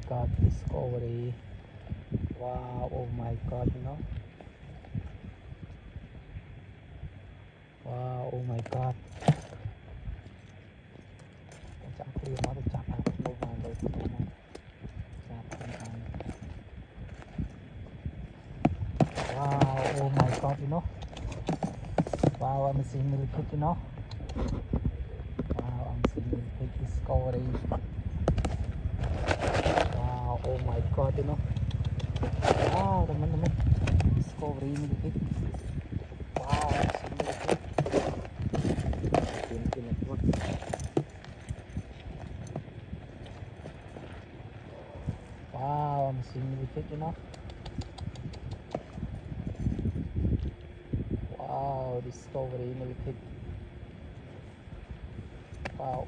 God, discovery. Wow, oh my God, you know. Wow, oh my God. Chạm kia nó được chạm hạt lâu ngày rồi. Wow, oh my God, you know. Wow, I'm seeing Millipede, you know. Wow, I'm seeing Millipede discovery. Wow, oh my God, you know. Wow, teman-teman, discovery Millipede. Wow, I'm seeing Millipede. Wow, I'm seeing Millipede, you know. Wow, discovery Millipede. Wow.